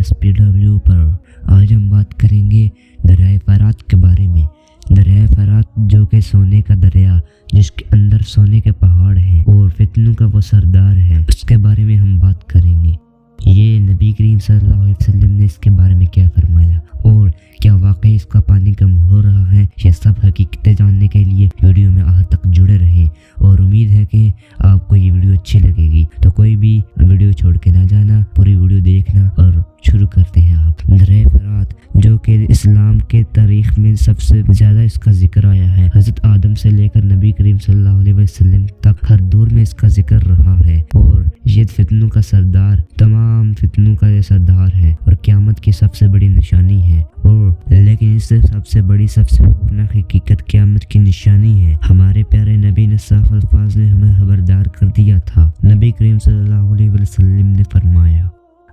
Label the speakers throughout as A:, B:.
A: SPW پر۔ آج ہم بات کریں گے دریائے فرات کے بارے میں۔ دریائے فرات جو کہ سونے کا دریا، جس کے اندر سونے کے پہاڑ ہیں اور فتنوں کا وہ سردار ہے، اس کے بارے میں ہم بات کریں گے۔ یہ نبی کریم صلی اللہ علیہ وسلم نے اس کے بارے میں کیا فرمایا اور کیا واقعی اس کا پانی کم ہو رہا ہے، یہ سب حقیقتیں جاننے کے لیے ویڈیو میں آخر تک جڑے رہیں، اور امید ہے کہ آپ کو یہ ویڈیو اچھی لگے گی۔ تو کوئی بھی ویڈیو چھوڑ کے نہ جانا، پوری ویڈیو دیکھنا، اور شروع کرتے ہیں آپ۔ دریائے فرات جو کہ اسلام کے تاریخ میں سب سے زیادہ اس کا ذکر آیا ہے، حضرت آدم سے لے کر نبی کریم صلی اللہ علیہ وسلم تک ہر دور میں اس کا ذکر رہا ہے، اور یہ فتنوں کا سردار، تمام فتنوں کا یہ سردار ہے اور قیامت کی سب سے بڑی نشانی ہے۔ اور لیکن اس سے سب سے بڑی، سب سے خوفناک حقیقت قیامت کی نشانی ہے۔ ہمارے پیارے نبی نے صاف الفاظ میں ہمیں خبردار کر دیا تھا۔ نبی کریم صلی اللہ علیہ وسلم نے فرمایا،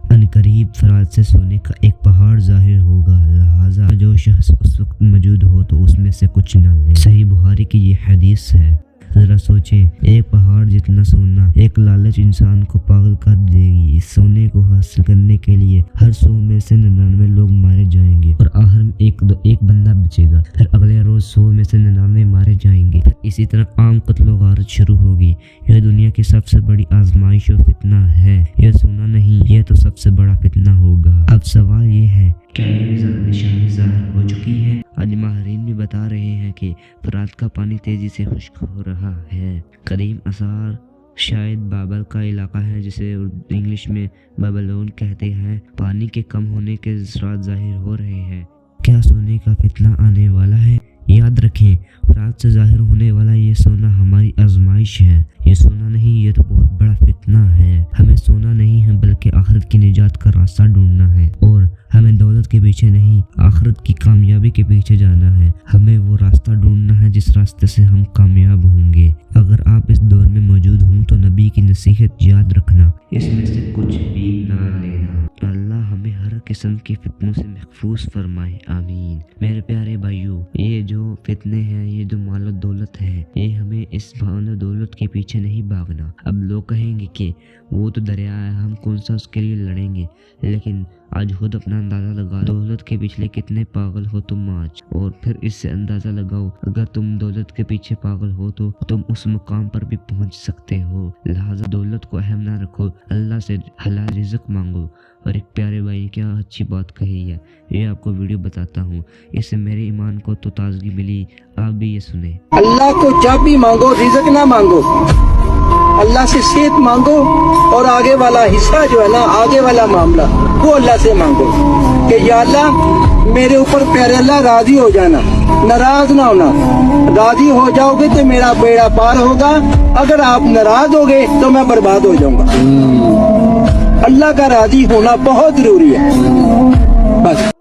A: ان قریب فرات سے سونے کا ایک پہاڑ ظاہر ہوگا، لہذا جو شخص اس وقت موجود ہو تو اس میں سے کچھ نہ لے۔ صحیح بخاری کی یہ حدیث ہے۔ ذرا سوچیں، ایک پہاڑ جتنا سونا، ایک لالچ انسان کو پاگل کر دے گی۔ اس سونے کو حاصل کرنے کے لیے ہر 100 میں سے 99 لوگ مارے جائیں گے، اور آخر میں ایک بندہ بچے گا۔ پھر اگلے روز 100 میں سے 99 مارے جائیں گے۔ پھر اسی طرح عام قتل و غارت شروع ہوگی۔ یہ دنیا کی سب سے بڑی آزمائش و فتنہ ہے۔ یہ سونا نہیں، یہ تو سب سے بڑا فتنہ ہوگا۔ اب سوال یہ ہے، کیا یہ نشانی ظاہر ہو چکی ہے؟ آج ماہرین بھی بتا رہے ہیں کہ فرات کا پانی تیزی سے خشک ہو رہا ہے۔ قدیم آثار، شاید بابل کا علاقہ ہے جسے انگلش میں بابلون کہتے ہیں، پانی کے کم ہونے کے اثرات ظاہر ہو رہے ہیں۔ کیا سونے کا فتنہ آنے والا ہے؟ یاد رکھیں، فرات سے ظاہر ہونے والا یہ سونا ہماری آزمائش ہے۔ یہ سونا نہیں، یہ تو بہت بڑا فتنہ ہے۔ ہمیں سونا نہیں ہے بلکہ آخرت کی نجات کا راستہ ڈھونڈنا ہے، اور ہمیں دولت کے پیچھے نہیں، آخرت کی کامیابی کے پیچھے جانا ہے۔ ہمیں وہ راستہ ڈھونڈنا ہے جس راستے سے ہم کامیاب ہوں گے۔ اگر آپ اس دور میں موجود ہوں تو نبی کی نصیحت یاد رکھنا، اس میں سے کچھ بھی نہ لینا۔ اللہ ہمیں ہر قسم کے فتنوں سے محفوظ فرمائے، آمین۔ میرے پیارے بھائیوں، یہ جو فتنے ہیں، یہ جو مال و دولت ہے، یہ ہمیں اس مال و دولت کے پیچھے نہیں بھاگنا۔ اب لوگ کہیں گے کہ وہ تو دریا ہے، ہم کون سا اس کے لیے لڑیں گے، لیکن آج خود اپنا اندازہ لگا، دولت کے پیچھے کتنے پاگل ہو تم آج، اور پھر اس سے اندازہ لگاؤ، اگر تم دولت کے پیچھے پاگل ہو تو تم اس مقام پر بھی پہنچ سکتے ہو۔ لہٰذا دولت کو اہم نہ رکھو، اللہ سے حلال رزق مانگو۔ اور ایک پیارے بھائی نے کیا اچھی بات کہی ہے، یہ آپ کو ویڈیو بتاتا ہوں، اس سے میرے ایمان کو تو تازگی ملی، آپ بھی یہ سنیں۔
B: اللہ کو جب بھی مانگو، رزق نہ مانگو، اللہ سے صحت مانگو، اور آگے والا حصہ جو ہے نا، آگے والا معاملہ وہ اللہ سے مانگو کہ یا اللہ میرے اوپر پیارے اللہ راضی ہو جانا، ناراض نہ ہونا۔ راضی ہو جاؤ گے تو میرا بیڑا پار ہوگا، اگر آپ ناراض ہو گئے تو میں برباد ہو جاؤں گا۔ اللہ کا راضی ہونا بہت ضروری ہے، بس۔